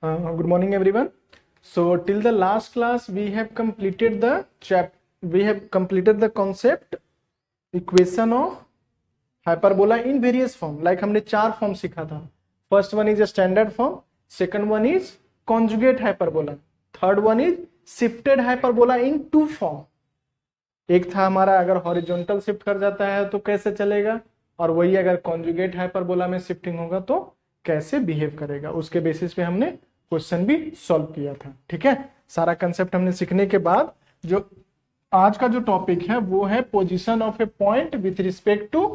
Good morning, everyone. So till the last class, we have completed the concept equation of hyperbola in various form. Like हमने 4 form सीखा था. First one is a standard form. Second one is conjugate hyperbola. Third one is shifted hyperbola in 2 form. एक था हमारा अगर horizontal shift कर जाता है तो कैसे चलेगा, और वही अगर कॉन्जुगेट हाइपरबोला में शिफ्टिंग होगा तो कैसे बिहेव करेगा. उसके बेसिस पे हमने क्वेश्चन भी सॉल्व किया था. ठीक है, सारा कंसेप्ट हमने सीखने के बाद जो आज का जो टॉपिक है वो है position of a point with respect to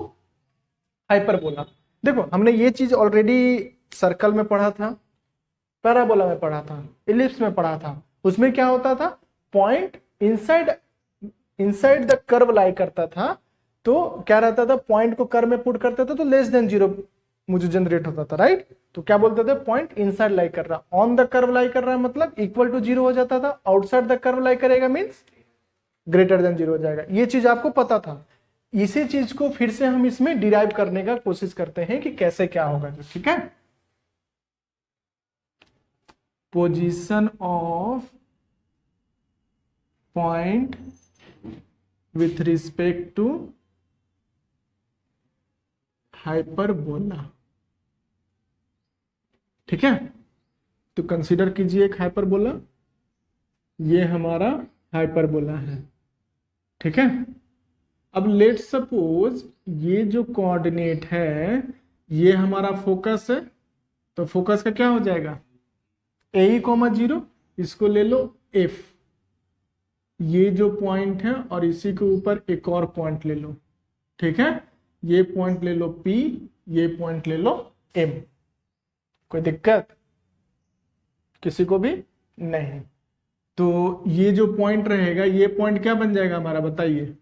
hyperbola. देखो हमने ये चीज ऑलरेडी सर्कल में पढ़ा था, पैराबोला में पढ़ा था, इलिप्स में पढ़ा था. उसमें क्या होता था, पॉइंट इनसाइड द कर्व लाई करता था. तो क्या रहता था, पॉइंट को कर्व में पुट करते थे तो लेस देन 0 मुझे जनरेट होता था. राइट, तो क्या बोलते थे, पॉइंट इनसाइड लाई कर रहा, ऑन द कर्व लाई कर रहा है मतलब इक्वल टू 0 हो जाता था. आउटसाइड द कर्व लाई करेगा मींस ग्रेटर देन 0 हो जाएगा. ये चीज आपको पता था. इसी चीज को फिर से हम इसमें डिराइव करने का कोशिश करते हैं कि कैसे क्या होगा. जो ठीक है, position of point with respect to hyperbola. ठीक है, तो कंसीडर कीजिए एक हाइपरबोला. ये हमारा हाइपरबोला है. ठीक है, अब लेट सपोज ये जो कोऑर्डिनेट है ये हमारा फोकस है. तो फोकस का क्या हो जाएगा, ए कॉमा 0. इसको ले लो एफ, ये जो पॉइंट है, और इसी के ऊपर एक और पॉइंट ले लो. ठीक है, ये पॉइंट ले लो P, ये पॉइंट ले लो M. कोई दिक्कत किसी को भी नहीं. तो ये जो पॉइंट रहेगा, ये पॉइंट क्या बन जाएगा हमारा, बताइए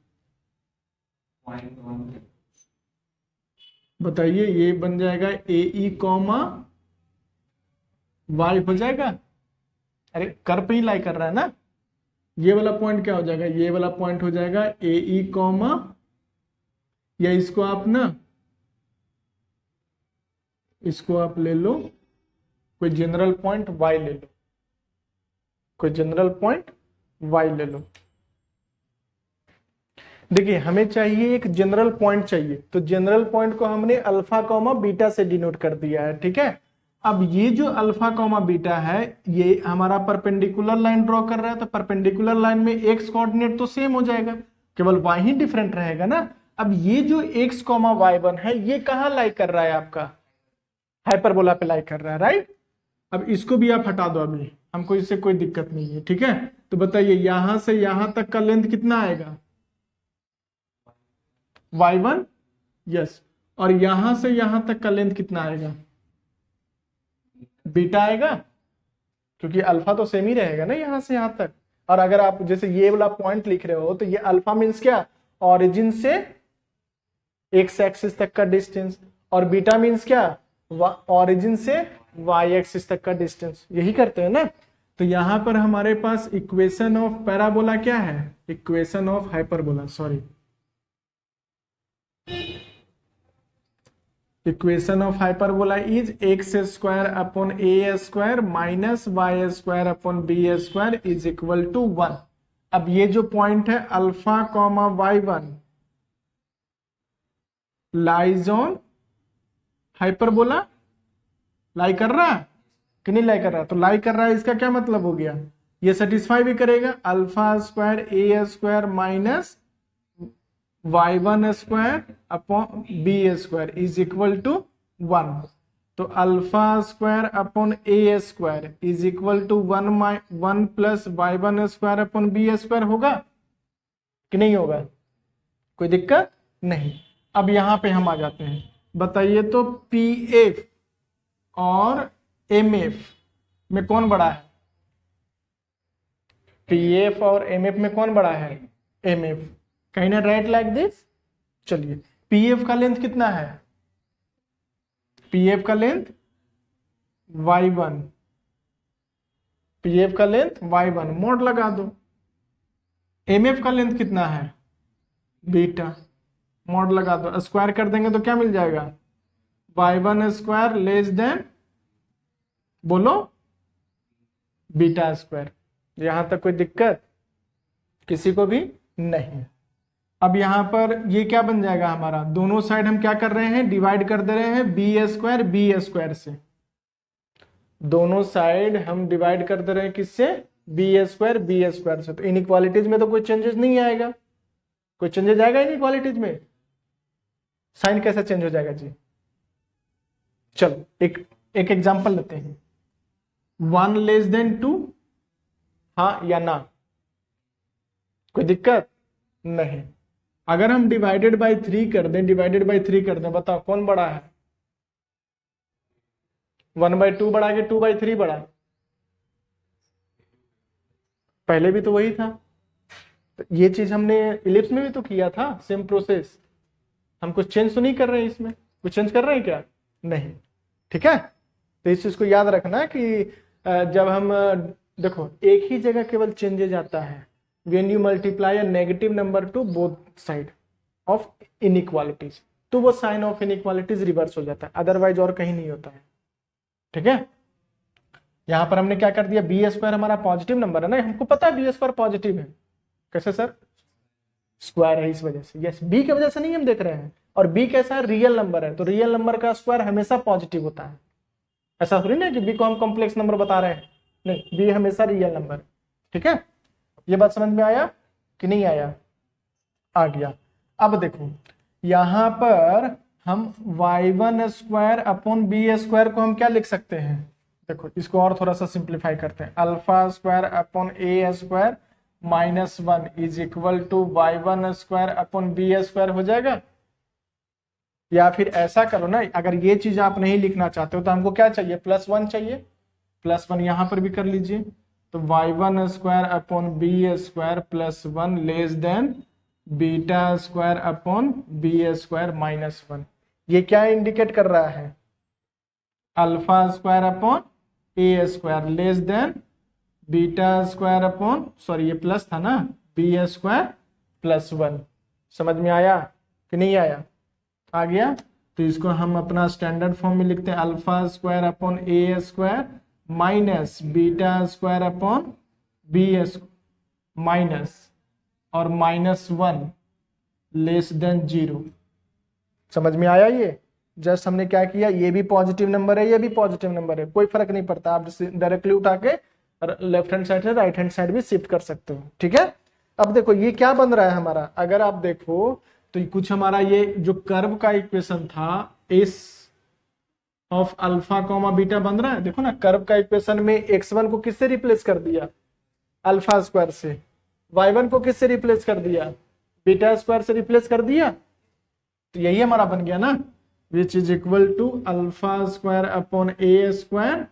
बताइए. ये बन जाएगा AE कॉमा Y हो जाएगा. अरे कर पे ही लाई कर रहा है ना. ये वाला पॉइंट क्या हो जाएगा, ये वाला पॉइंट हो जाएगा AE कॉमा, या इसको आप ना, इसको आप ले लो कोई जनरल पॉइंट Y ले लो, कोई जनरल पॉइंट Y ले लो. देखिए हमें चाहिए एक जनरल पॉइंट चाहिए, तो जनरल पॉइंट को हमने अल्फा कॉमा बीटा से डिनोट कर दिया है. ठीक है, अब ये जो अल्फा कॉमा बीटा है ये हमारा परपेंडिकुलर लाइन ड्रॉ कर रहा है. तो परपेंडिकुलर लाइन में एक्स कोऑर्डिनेट तो सेम हो जाएगा, केवल y ही डिफरेंट रहेगा ना. अब ये जो x कॉमा y1 है ये कहाँ लाई कर रहा है, आपका हाइपरबोला पे लाई कर रहा है. राइट, अब इसको भी आप हटा दो, अभी हमको इससे कोई दिक्कत नहीं है. ठीक है, तो बताइए यहां से यहां तक का लेंथ कितना आएगा, y1. यस, और यहां से यहां तक का लेंथ कितना आएगा, बीटा आएगा, क्योंकि अल्फा तो सेम ही रहेगा ना यहां से यहां तक. और अगर आप जैसे ये वाला पॉइंट लिख रहे हो तो ये अल्फा मीन्स क्या, ऑरिजिन से एक्स एक्सिस तक का डिस्टेंस, और बीटा मीन्स क्या, ऑरिजिन से वाई एक्सिस तक का डिस्टेंस. यही करते हैं ना. तो यहां पर हमारे पास इक्वेशन ऑफ पैराबोला क्या है, equation of hyperbola, sorry, equation of hyperbola is x square upon a square minus y square upon b square is equal to 1. अब ये जो पॉइंट है alpha comma y1 lies on hyperbola, lie कर रहा है कि नहीं लाई कर रहा है. तो लाई कर रहा है, इसका क्या मतलब हो गया, ये सेटिस्फाई भी करेगा. Alpha square a square minus y1 square upon b square is equal to 1. तो alpha square upon a square is equal to 1 plus y1 square upon b square होगा कि नहीं होगा, कोई दिक्कत नहीं. अब यहां पे हम आ जाते हैं. बताइए तो PF और MF में कौन बड़ा है, PF और MF में कौन बड़ा है, MF. कहीं ना राइट लाइक दिस. चलिए PF का लेंथ कितना है, PF का लेंथ y1, PF का लेंथ y1 मोड लगा दो. MF का लेंथ कितना है, बीटा, मोड लगा दो. स्क्वायर कर देंगे तो क्या मिल जाएगा, y1 स्क्वायर लेस देन, बोलो बीटा स्क्वायर। यहां तक कोई दिक्कत किसी को भी नहीं। अब यहां पर ये क्या बन जाएगा हमारा, दोनों साइड हम क्या कर रहे हैं, डिवाइड कर दे रहे हैं बी स्क्वायर से। दोनों साइड हम डिवाइड कर दे रहे हैं किससे, बी स्क्वायर से। तो इनइक्वालिटीज में तो कोई चेंजेस नहीं आएगा, कोई चेंजेस आएगा इनइक्वालिटीज में, साइन कैसा चेंज हो जाएगा जी। चलो एक एग्जांपल लेते हैं, 1 लेस देन 2, हाँ या ना, कोई दिक्कत नहीं। अगर हम डिवाइडेड बाई 3 कर दें, बताओ कौन बड़ा है, 1/2 बड़ा के 2/3 बड़ा, पहले भी तो वही था। तो ये चीज हमने इलिप्स में भी तो किया था, सेम प्रोसेस। हम कुछ चेंज तो नहीं कर रहे हैं इसमें, कुछ चेंज कर रहे हैं क्या, नहीं, ठीक है। तो इस चीज को याद रखना कि जब हम देखो एक ही जगह केवल चेंजेज आता है, when you multiply a negative number to both side of inequalities, तो वो साइन ऑफ इनइक्वालिटीज रिवर्स हो जाता है, अदरवाइज और कहीं नहीं होता है, ठीक है। यहां पर हमने क्या कर दिया, बी स्क्वायर हमारा पॉजिटिव नंबर है ना, हमको पता है बी स्क्वायर पॉजिटिव है, कैसे सर, स्क्वायर है इस वजह से, यस बी की वजह से नहीं हम देख रहे हैं, और बी कैसा है, रियल नंबर है, तो रियल नंबर का स्क्वायर हमेशा पॉजिटिव होता है। ऐसा थोड़ी ना कि बी को हम कॉम्प्लेक्स नंबर बता रहे हैं, नहीं, बी हमेशा रियल नंबर, ठीक है। ये बात समझ में आया कि नहीं आया, आ गया। अब देखो यहां पर हम y1 square upon b square को हम क्या लिख सकते हैं, देखो इसको और थोड़ा सा सिंप्लीफाई करते हैं, alpha square upon a square -1 is equal to y1 square upon b square हो जाएगा। या फिर ऐसा करो ना, अगर ये चीज आप नहीं लिखना चाहते हो तो हमको क्या चाहिए, +1 चाहिए, +1 यहां पर भी कर लीजिए। तो y1 square upon b square +1 less than beta square upon b square -1। ये क्या इंडिकेट कर रहा है, alpha square upon a square less than beta square upon, sorry ये प्लस था ना, बी स्क्वायर +1। समझ में आया कि नहीं आया, आ गया। तो इसको हम अपना स्टैंडर्ड फॉर्म में लिखते हैं, alpha square upon a square minus beta square upon b minus और -1 लेस देन 0। समझ में आया, ये जस्ट हमने क्या किया, ये भी पॉजिटिव नंबर है, ये भी पॉजिटिव नंबर है, कोई फर्क नहीं पड़ता, आप डायरेक्टली उठा के लेफ्ट हैंड साइड से राइट हैंड साइड भी शिफ्ट कर सकते हो, ठीक है। अब देखो ये क्या बन रहा है हमारा, अगर आप देखो तो कुछ हमारा ये जो कर्व का इक्वेशन था S of alpha comma beta बन रहा है, देखो ना कर्व का इक्वेशन में x1 को किससे रिप्लेस कर दिया, अल्फा स्क्वायर से, y1 को किससे रिप्लेस कर दिया, बीटा स्क्वायर से रिप्लेस कर दिया। तो यही हमारा बन गया ना, which is equal to alpha square upon a square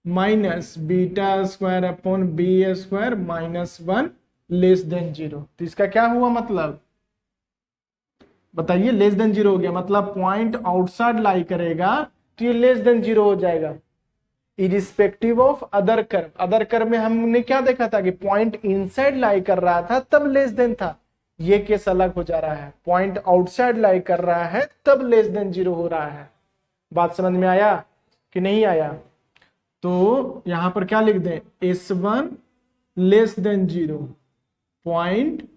minus beta square upon b square -1 less than 0। तो इसका क्या हुआ मतलब, बताइए, लेस देन 0 हो गया, मतलब पॉइंट आउटसाइड लाई करेगा तो ये लेस देन 0 हो जाएगा, irrespective of other curve. Other curve में हमने क्या देखा था कि पॉइंट इनसाइड लाई कर रहा था तब लेस देन था, ये केस अलग हो जा रहा है, पॉइंट आउटसाइड लाई कर रहा है तब लेस देन 0 हो रहा है। बात समझ में आया कि नहीं आया, तो यहां पर क्या लिख दें, S1 less than 0 point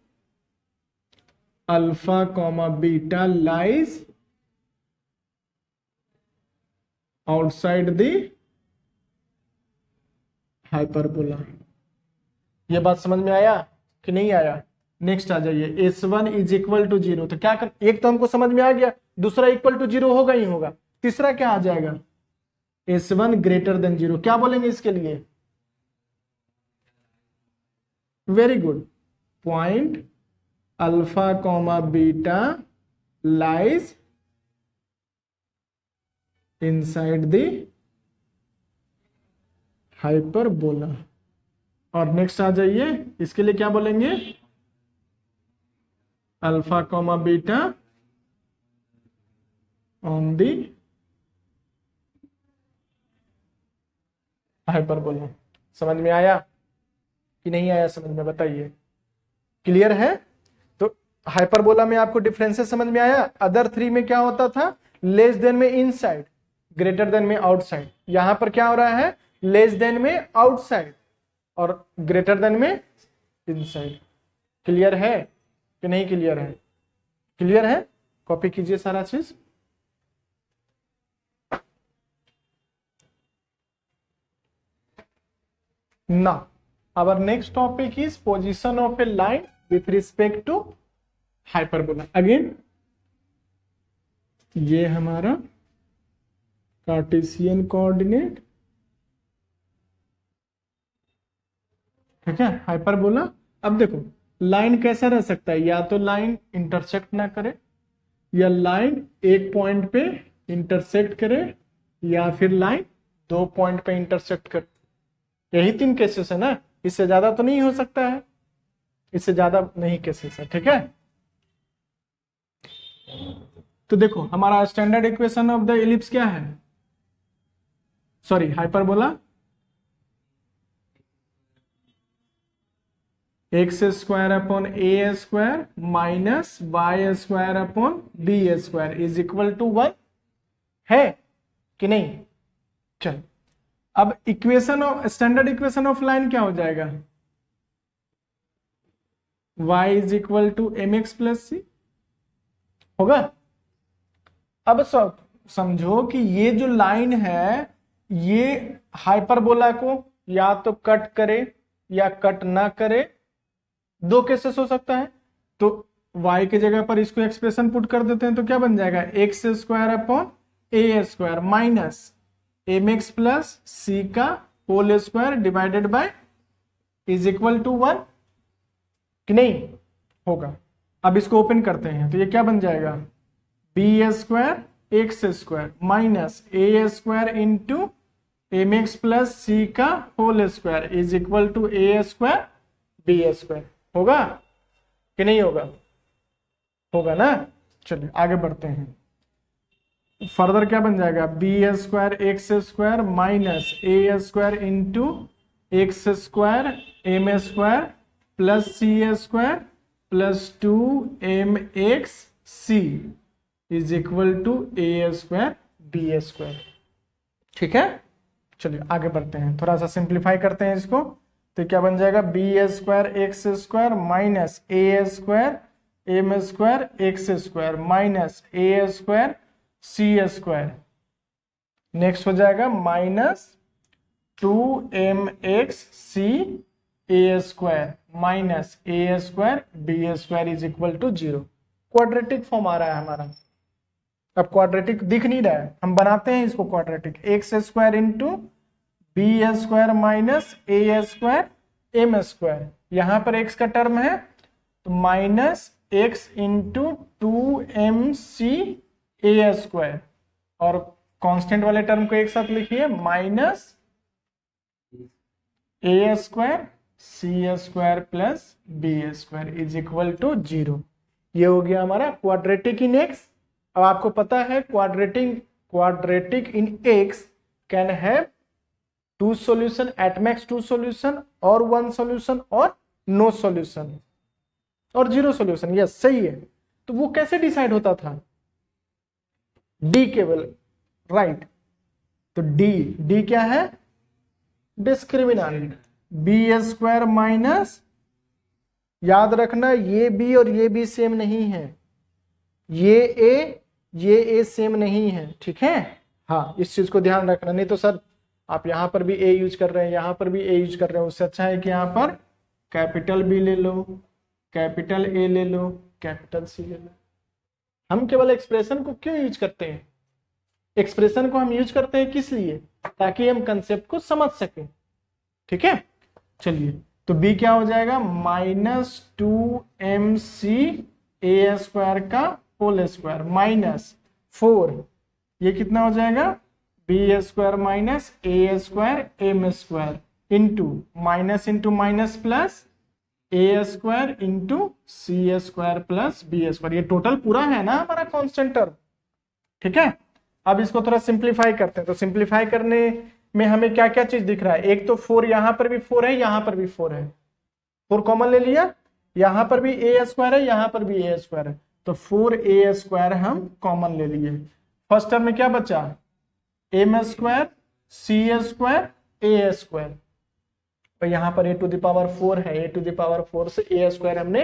alpha comma beta lies outside the hyperbola. ये बात समझ में आया कि नहीं आया, नेक्स्ट आ जाइए, S1 इज इक्वल टू 0। तो क्या कर, एक तो हमको समझ में आ गया, दूसरा इक्वल टू 0 होगा ही होगा, तीसरा क्या आ जाएगा, S1 ग्रेटर देन 0। क्या बोलेंगे इसके लिए, very good, point alpha comma beta lies inside the hyperbola. और नेक्स्ट आ जाइए, इसके लिए क्या बोलेंगे, alpha comma beta on the hyperbola. समझ में आया कि नहीं आया, समझ में बताइए, क्लियर है। तो हाइपरबोला में आपको डिफरेंसेस समझ में आया। अदर 3 में क्या होता था, लेस देन में इनसाइड, ग्रेटर देन में आउटसाइड, यहां पर क्या हो रहा है, लेस देन में आउटसाइड, और ग्रेटर देन में इनसाइड। क्लियर है कि नहीं क्लियर है? क्लियर है? कॉपी कीजिए सारा चीज। Now, our next topic is position of a line with respect to hyperbola. Again, ये हमारा कार्टेशियन कोऑर्डिनेट, ठीक है, हाइपरबोला। अब देखो लाइन कैसा रह सकता है, या तो लाइन इंटरसेक्ट ना करे, या लाइन एक पॉइंट पे इंटरसेक्ट करे, या फिर लाइन दो पॉइंट पे इंटरसेक्ट करे। यही 3 केसेस है ना, इससे ज्यादा तो नहीं हो सकता है, इससे ज्यादा नहीं केसेस है, ठीक है। तो देखो हमारा standard equation of the ellipse क्या है, sorry hyperbola, x square upon a square minus y square upon b square is equal to 1 है कि नहीं। चल अब equation of standard equation of line क्या हो जाएगा, y is equal to m x plus c होगा। अब समझो कि ये जो लाइन है ये हाइपरबोला को या तो कट करे या कट ना करे, 2 केसेस हो सकता है। तो y के जगह पर इसको एक्सप्रेशन पुट कर देते हैं तो क्या बन जाएगा, x square upon a square minus m x plus c का whole square divided by is equal to 1 कि नहीं होगा। अब इसको ओपन करते हैं तो ये क्या बन जाएगा, b square x square minus a square into m x plus c का whole square is equal to a square b square होगा कि नहीं होगा, होगा ना। चलिए आगे बढ़ते हैं, फर्दर क्या बन जाएगा, b square x square minus a square into x square m square plus c square plus 2 mx c is equal to a square b square, ठीक है। चलिए आगे बढ़ते हैं, थोड़ा सा सिंप्लीफाई करते हैं इसको। तो क्या बन जाएगा, b square x square minus a square m square x square minus a square c square, next हो जाएगा minus 2mx c a square minus a square b square is equal to 0। Quadratic form आ रहा है हमारा। अब quadratic दिख नहीं रहा है, हम बनाते हैं इसको quadratic, x square into b square minus a square m square, यहां पर एक्स का टर्म है तो minus x into 2mc a square, और कांस्टेंट वाले टर्म को एक साथ लिखिए minus a square c square plus b square is equal to 0। ये हो गया हमारा क्वाड्रेटिक इन एक्स। अब आपको पता है quadratic in x can have 2 solution, at max 2 solution और 1 सॉल्यूशन और नो सॉल्यूशन और 0 सॉल्यूशन। यस सही है। तो वो कैसे डिसाइड होता था, डी केवल, राइट। तो डी क्या है, डिस्क्रिमिनेंट, बी स्क्वायर माइनस, याद रखना ये बी और ये बी सेम नहीं है, ये ए सेम नहीं है, ठीक है। हाँ इस चीज को ध्यान रखना, नहीं तो सर आप यहां पर भी ए यूज कर रहे हैं, यहां पर भी ए यूज कर रहे हैं, उससे अच्छा है कि यहां पर कैपिटल बी ले लो, कैपिटल ए ले लो, कैपिटल सी ले लो। हम केवल एक्सप्रेशन को क्यों यूज करते हैं, एक्सप्रेशन को हम यूज करते हैं किस लिए, ताकि हम कंसेप्ट को समझ सकें, ठीक है। चलिए तो b क्या हो जाएगा, माइनस 2mc ए स्क्वायर का होल स्क्वायर माइनस 4, ये कितना हो जाएगा, b square minus a square m square into minus plus a square into c square plus b square. ये टोटल पूरा है ना हमारा कांस्टेंट टर्म, ठीक है। अब इसको थोड़ा सिंप्लीफाई करते हैं, तो सिंप्लीफाई करने में हमें क्या क्या चीज दिख रहा है, एक तो 4, यहां पर भी 4 है, यहां पर भी 4 है, 4 कॉमन ले लिया, यहां पर भी ए स्क्वायर है, यहां पर भी ए स्क्वायर है, तो 4a स्क्वायर हम कॉमन ले लिए। फर्स्ट टर्म में क्या बचा, M square c square a square, तो यहाँ पर a टू द पावर 4 है, a टू द पावर 4 से a स्क्वायर हमने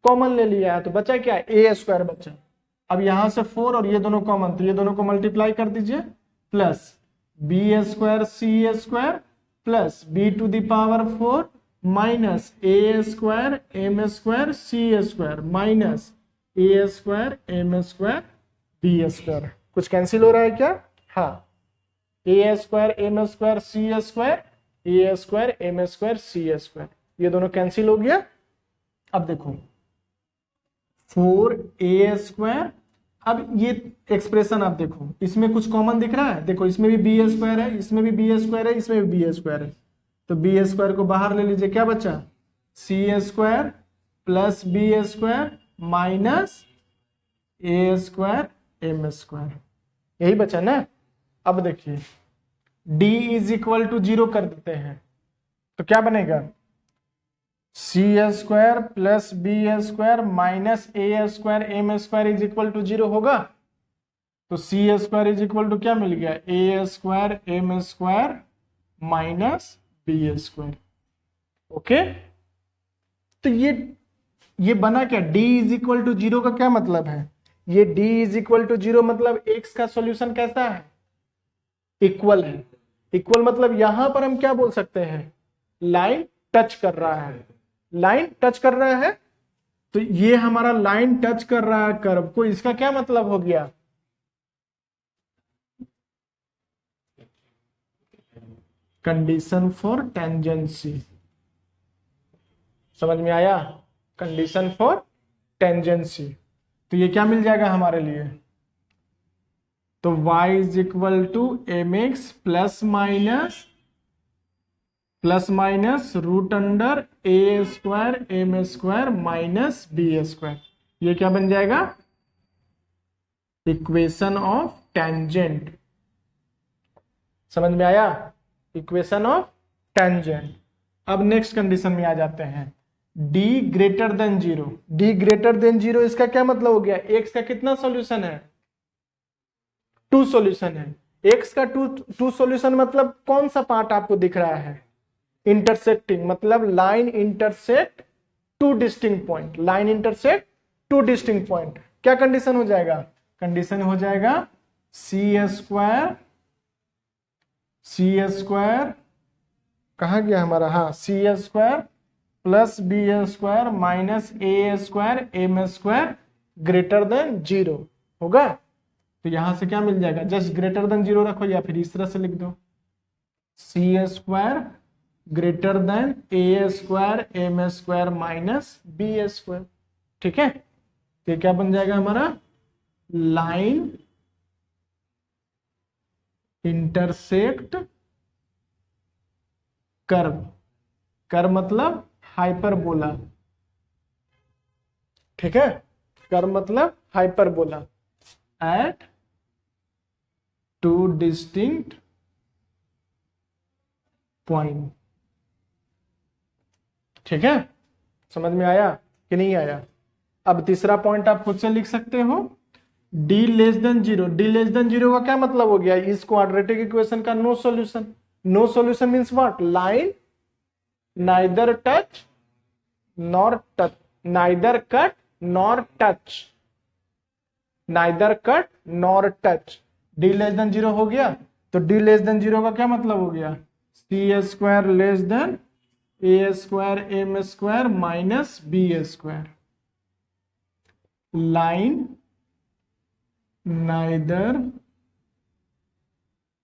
कॉमन ले लिया है, तो बचा क्या, a स्क्वायर बचा। अब यहां से 4 और ये दोनों कॉमन, तो ये दोनों को मल्टीप्लाई कर दीजिए, plus b square c square plus b to the power 4 minus a square m square c square minus a square m square b square. कुछ कैंसिल हो रहा है क्या, हाँ, a square m square c square, a square m square c square, ये दोनों cancel हो गया। अब देखो 4a स्क्वायर, अब ये एक्सप्रेशन आप देखो, इसमें कुछ कॉमन दिख रहा है, देखो इसमें भी b स्क्वायर है, इसमें भी b स्क्वायर है, इसमें भी b स्क्वायर है, तो b स्क्वायर को बाहर ले लीजिए, क्या बचा, c square plus b square minus a square m square, यही बचा ना। अब देखिए d इज इक्वल टू 0 कर देते हैं, तो क्या बनेगा, c square plus b square minus a square m square is equal to 0 होगा, तो c square is equal to क्या मिल गया, a square m square minus b square. Okay, तो ये बना क्या, d इज इक्वल टू 0 का क्या मतलब है, ये d इज इक्वल टू 0 मतलब x का सॉल्यूशन कैसा है, इक्वल है। इक्वल मतलब यहां पर हम क्या बोल सकते हैं, लाइन टच कर रहा है, लाइन टच कर रहा है, तो ये हमारा लाइन टच कर रहा है कर्व को, इसका क्या मतलब हो गया, कंडीशन फॉर टेंजेंसी। समझ में आया, कंडीशन फॉर टेंजेंसी, तो ये क्या मिल जाएगा हमारे लिए, तो y is equal to m x plus minus root under a square m square minus b square, ये क्या बन जाएगा, इक्वेशन ऑफ टेंजेंट। समझ में आया, इक्वेशन ऑफ टेंजेंट। अब नेक्स्ट कंडीशन में आ जाते हैं, d greater than 0, d greater than 0 इसका क्या मतलब हो गया, x का कितना सॉल्यूशन है, 2 सॉल्यूशन है, x का 2 सॉल्यूशन मतलब कौन सा पार्ट आपको दिख रहा है, इंटरसेक्टिंग, मतलब line intersect 2 distinct point, line intersect 2 distinct point, क्या कंडीशन हो जाएगा, कंडीशन हो जाएगा c स्क्वायर कहा गया हमारा, हाँ, c square plus b square minus a square m square greater than 0 होगा, तो यहां से क्या मिल जाएगा, जस्ट ग्रेटर देन 0 रखो या फिर इस तरह से लिख दो, c square greater than a square m square minus b square. ठीक है, तो क्या बन जाएगा हमारा, लाइन इंटरसेक्ट कर्व, कर्व मतलब हाइपरबोला, ठीक है, कर्व मतलब हाइपरबोला एट 2 डिस्टिंक्ट पॉइंट। ठीक है, समझ में आया कि नहीं आया। अब तीसरा पॉइंट आप खुद से लिख सकते हो, d less than 0, d less than 0 का क्या मतलब हो गया, इस क्वाड्रेटिक इक्वेशन का no solution. No solution means what, line neither touch nor touch, neither cut nor touch, neither cut nor touch, d less than 0 हो गया, तो d लेस देन 0 का क्या मतलब हो गया, c square less than a square m square minus b square, लाइन neither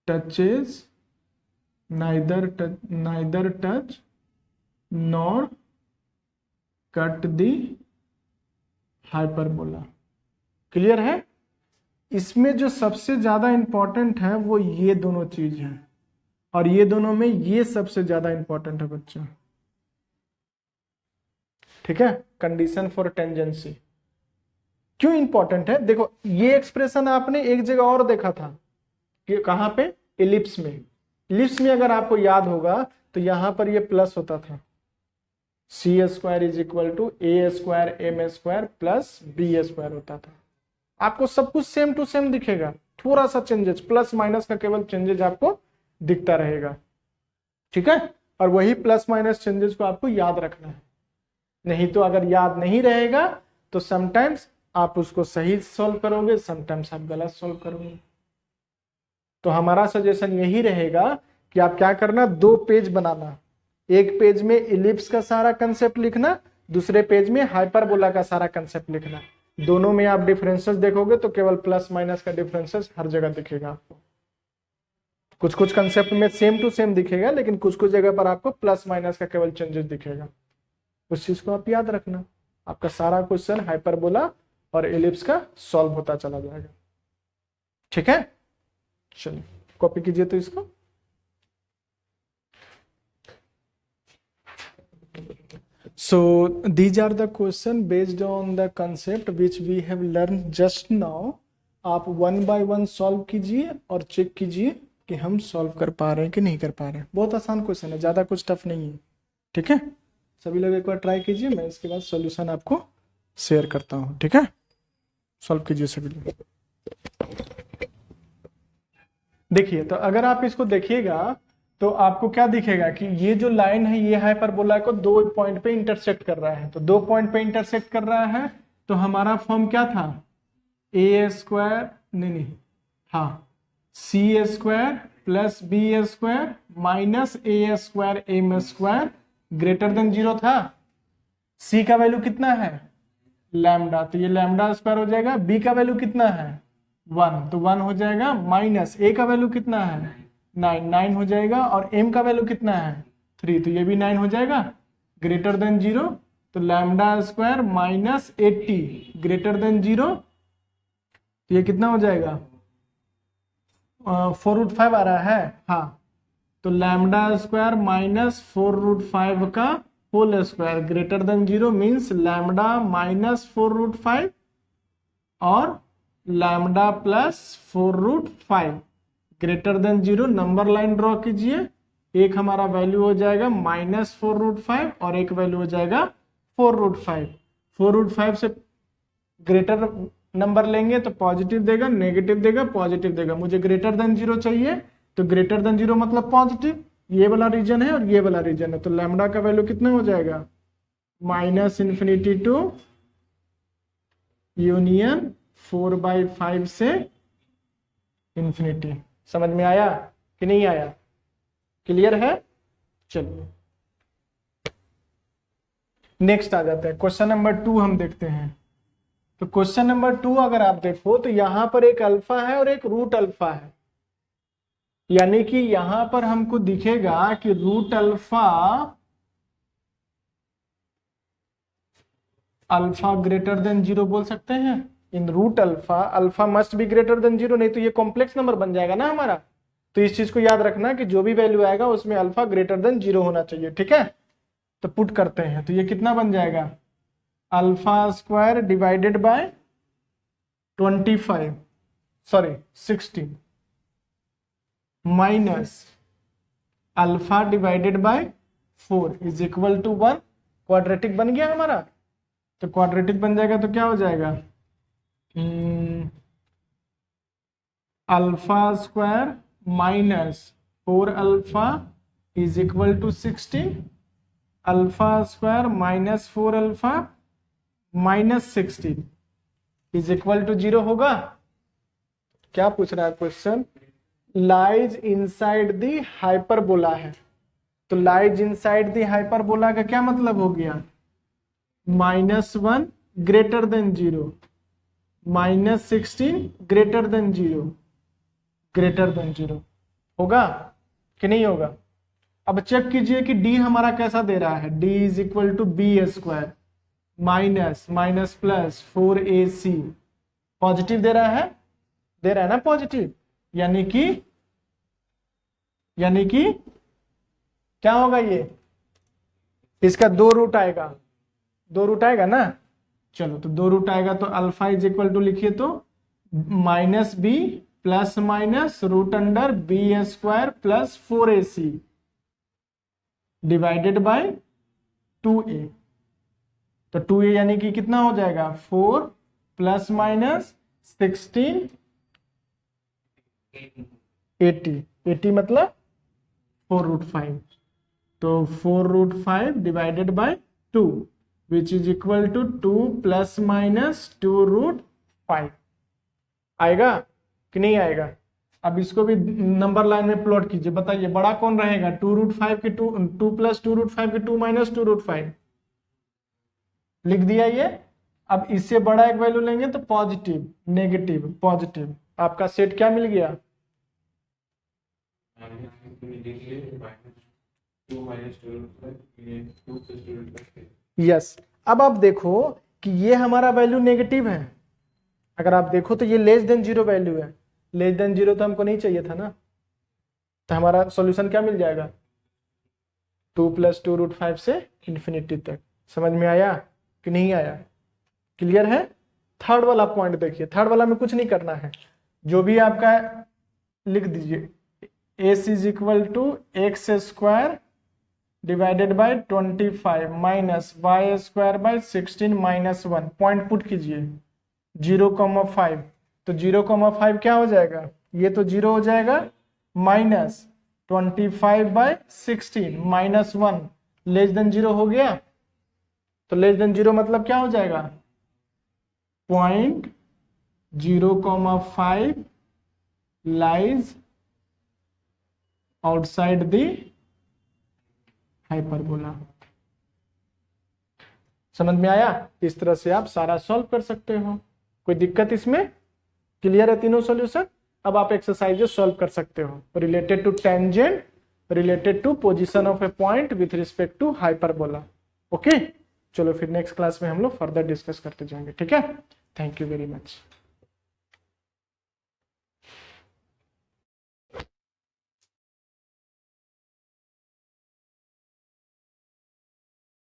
touches, neither touch nor cut the hyperbola। Clear है, इसमें जो सबसे ज्यादा इंपॉर्टेंट है वो ये दोनों चीज है, और ये दोनों में ये सबसे ज्यादा इंपॉर्टेंट है बच्चा। ठीक है, कंडीशन फॉर टेंजेंसी क्यों इंपॉर्टेंट है, देखो ये एक्सप्रेशन आपने एक जगह और देखा था कि कहां पे, इलिप्स में। इलिप्स में अगर आपको याद होगा तो यहां पर ये प्लस होता था, c square is equal to a square m square plus b square होता था। आपको सब कुछ सेम टू सेम दिखेगा, थोड़ा सा चेंजेस, प्लस माइनस का केवल चेंजेस आपको दिखता रहेगा। ठीक है, और वही प्लस माइनस चेंजेस को आपको याद रखना है। नहीं तो अगर याद नहीं रहेगा तो समटाइम्स आप उसको सही सॉल्व करोगे, समटाइम्स आप गलत सॉल्व करोगे। तो हमारा सजेशन यही रहेगा कि आप क्या करना, 2 पेज बनाना। एक पेज में इलिप्स का सारा कंसेप्ट लिखना, दूसरे पेज में हाइपरबोला का सारा कंसेप्ट लिखना। दोनों में आप डिफरेंसेस देखोगे तो केवल प्लस माइनस का डिफरेंसेस हर जगह दिखेगा आपको। कुछ कुछ कंसेप्ट में सेम टू सेम दिखेगा, लेकिन कुछ कुछ जगह पर आपको प्लस माइनस का केवल चेंजेस दिखेगा। उस चीज को आप याद रखना। आपका सारा क्वेश्चन हाइपरबोला और एलिप्स का सॉल्व होता चला जाएगा। ठीक है, चलिए कॉपी कीजिए तो इसको। So these are the question based on the concept which we have learned just now. आप 1 by 1 सॉल्व कीजिए और चेक कीजिए कि हम सॉल्व कर पा रहे हैं कि नहीं कर पा रहे हैं। बहुत आसान क्वेश्चन है, ज़्यादा कुछ टफ नहीं है। ठीक है, सभी लोग एक बार ट्राई कीजिए, मैं इसके बाद सॉल्यूशन आपको शेयर करता हूँ। ठीक है, सॉल्व कीजिए सभी लोग। देखिए, तो अगर आप इसको देखिएगा तो आपको क्या दिखेगा कि ये जो लाइन है ये हाइपरबोला को 2 पॉइंट पे इंटरसेक्ट कर रहा है। तो 2 पॉइंट पे इंटरसेक्ट कर रहा है तो हमारा फॉर्म क्या था, ए स्क्वायर नहीं हाँ c square plus b square minus a square m square greater than 0 था। सी का वैल्यू कितना है, लैम्डा, तो ये लैम्डा स्क्वायर हो जाएगा। बी का वैल्यू कितना है 1, तो 1 हो जाएगा। माइनस ए का वैल्यू कितना है 9 हो जाएगा। और m का वैल्यू कितना है 3, तो ये भी 9 हो जाएगा। ग्रेटर देन 0, तो lambda square minus 80 greater than 0, तो ये कितना हो जाएगा 4√5 आ रहा है। हाँ, तो लैम्डा स्क्वायर माइनस 4√5 का whole square greater than 0 means lambda minus 4√5 और lambda plus 4√5 greater than 0। Number line draw कीजिए। एक हमारा वैल्यू हो जाएगा माइनस 4√5 और एक वैल्यू हो जाएगा 4√5। 4√5 से ग्रेटर नंबर लेंगे तो पॉजिटिव देगा, नेगेटिव देगा, पॉजिटिव देगा। मुझे ग्रेटर देन 0 चाहिए, तो ग्रेटर देन 0 मतलब पॉजिटिव। ये वाला रीजन है और ये वाला रीजन है, तो लैम्डा का वैल्यू कितना हो जाएगा -∞ टू यूनियन 4/5 से इंफिनिटी। समझ में आया कि नहीं आया, क्लियर है? चलिए नेक्स्ट आ जाते हैं। क्वेश्चन नंबर 2 हम देखते हैं। तो क्वेश्चन नंबर 2 अगर आप देखो तो यहां पर एक अल्फा है और एक रूट अल्फा है, यानी कि यहां पर हमको दिखेगा कि रूट अल्फा ग्रेटर देन 0 बोल सकते हैं। In root alpha must be greater than 0, नहीं तो ये कॉम्प्लेक्स नंबर बन जाएगा ना हमारा। तो इस चीज को याद रखना कि जो भी वैल्यू आएगा उसमें अल्फा ग्रेटर देन 0 होना चाहिए। ठीक है, तो पुट करते हैं। तो ये कितना बन जाएगा, alpha square divided by 16 minus alpha divided by 4 is equal to 1। Quadratic बन गया हमारा। तो क्वाड्रेटिक बन जाएगा तो क्या हो जाएगा, alpha square minus 4 alpha is equal to 16। Alpha square minus 4 alpha minus 16 is equal to 0 होगा। क्या पूछ रहा है question, lies inside the hyperbola है। तो लाइज इनसाइड द हाइपरबोला का क्या मतलब हो गया, -1 greater than 0 -16 greater than 0 greater than 0 होगा कि नहीं होगा। अब चेक कीजिए कि d हमारा कैसा दे रहा है, d is equal to b square minus minus plus 4ac positive दे रहा है ना पॉजिटिव, यानी कि क्या होगा, ये इसका 2 रूट आएगा ना। चलो तो 2 रूट आएगा तो अल्फा इज इक्वल टू लिखिए तो minus b plus minus root under b square plus 4ac divided by 2a। तो 2a यानी कि कितना हो जाएगा 4 प्लस माइनस 16 80 मतलब 4√5। तो 4√5 divided by 2 which is equal to 2 plus minus 2√5 आएगा कि नहीं आएगा। अब इसको भी नंबर लाइन में प्लॉट कीजिए, बताइए बड़ा कौन रहेगा, 2√5 की 2 प्लस 2√5 की 2 माइनस 2√5 लिख दिया ये। अब इससे बड़ा एक वैल्यू लेंगे तो पॉजिटिव, नेगेटिव, पॉजिटिव, आपका सेट क्या मिल गया, यस। अब आप देखो कि ये हमारा वैल्यू नेगेटिव है, अगर आप देखो तो ये लेस देन 0 वैल्यू है, लेस देन 0 तो हमको नहीं चाहिए था ना, तो हमारा सॉल्यूशन क्या मिल जाएगा, 2 प्लस 2√5 से इंफिनिटी तक। समझ में आया कि नहीं आया, क्लियर है। थर्ड वाला पॉइंट देखिए, थर्ड वाला में कुछ नहीं करना है, जो भी आपका लिख दीजिए, s is equal to x square divided by 25 minus y square by 16 minus 1, point put कीजिए 0,5, तो 0,5 क्या हो जाएगा, ये तो 0 हो जाएगा, minus 25 by 16 minus 1, less than 0 हो गया, तो लेस देन 0 मतलब क्या हो जाएगा, 0.0,5 लाइज आउटसाइड द हाइपरबोला। समझ में आया, इस तरह से आप सारा सॉल्व कर सकते हो, कोई दिक्कत इसमें, क्लियर है तीनों सॉल्यूशन। अब आप एक्सरसाइजेस सॉल्व कर सकते हो related to tangent, related to position of a point with respect to hyperbola. Okay, चलो फिर नेक्स्ट क्लास में हम लोग फर्दर डिस्कस करते जाएंगे, ठीक है। Thank you very much.